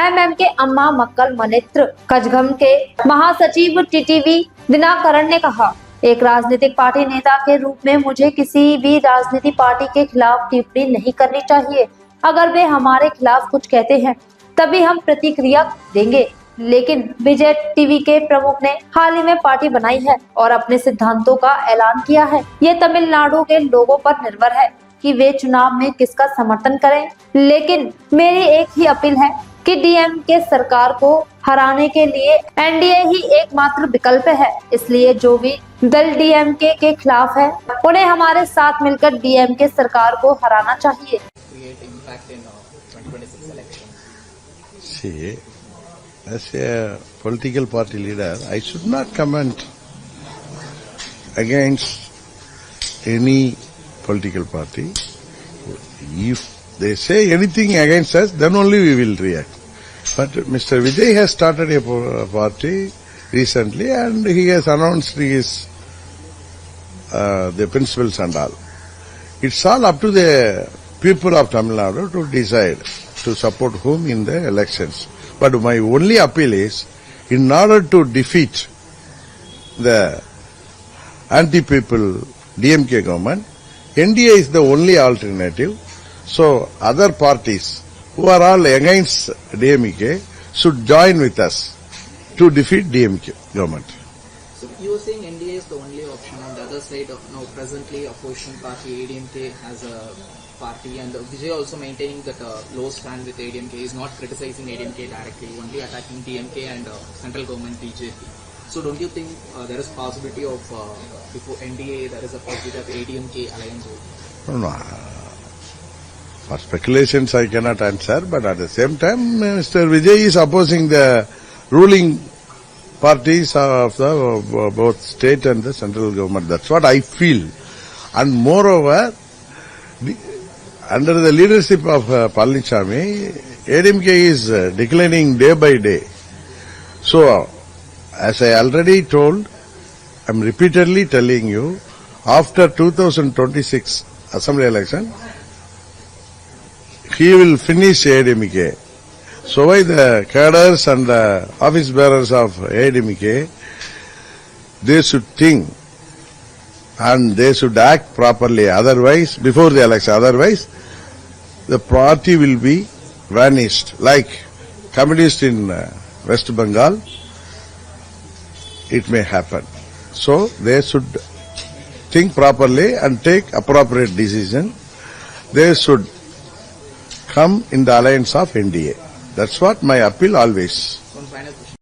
MM के अम्मा मक्कल मनेत्र कजगम के महासचिव टीटीवी दिनाकरण ने कहा, एक राजनीतिक पार्टी नेता के रूप में मुझे किसी भी राजनीतिक पार्टी के खिलाफ टिप्पणी नहीं करनी चाहिए। अगर वे हमारे खिलाफ कुछ कहते हैं तभी हम प्रतिक्रिया देंगे। लेकिन विजय टीवी के प्रमुख ने हाल ही में पार्टी बनाई है और अपने सिद्धांतों का ऐलान किया है। ये तमिलनाडु के लोगों पर निर्भर है कि वे चुनाव में किसका समर्थन करें। लेकिन मेरी एक ही अपील है कि डीएमके सरकार को हराने के लिए एनडीए ही एकमात्र विकल्प है। इसलिए जो भी दल डीएमके के खिलाफ है उन्हें हमारे साथ मिलकर डीएमके सरकार को हराना चाहिए। See, as a political party leader, I should not comment against any political party. If they say anything against us, then only we will react. But Mr. Vijay has started a party recently and he has announced his the principles and all. It's all up to the people of Tamil Nadu to decide to support whom in the elections. But my only appeal is, in order to defeat the anti-people DMK government, NDA is the only alternative. So other parties who are all against DMK should join with us to defeat DMK government. So you are saying NDA is the only option. On the other side, now presently opposition party ADMK has a party, and Vijay also maintaining that low stand with ADMK. Is not criticizing ADMK directly, only attacking DMK and central government BJP. So don't you think there is possibility of before NDA there is a possibility of ADMK alliance? No. For speculations I cannot answer, but at the same time Mr. Vijay is opposing the ruling parties of the both state and the central government. That's what I feel. And moreover, under the leadership of Palanichami, ADMK is declining day by day. So, as I already told, I am repeatedly telling you, after 2026 assembly election, he will finish ADMK. So why the cadres and the office bearers of ADMK, they should think and they should act properly. Otherwise, before the election, otherwise, the party will be vanished. Like communists in West Bengal, it may happen. So they should think properly and take appropriate decision. They should come in the alliance of NDA. That's what my appeal always.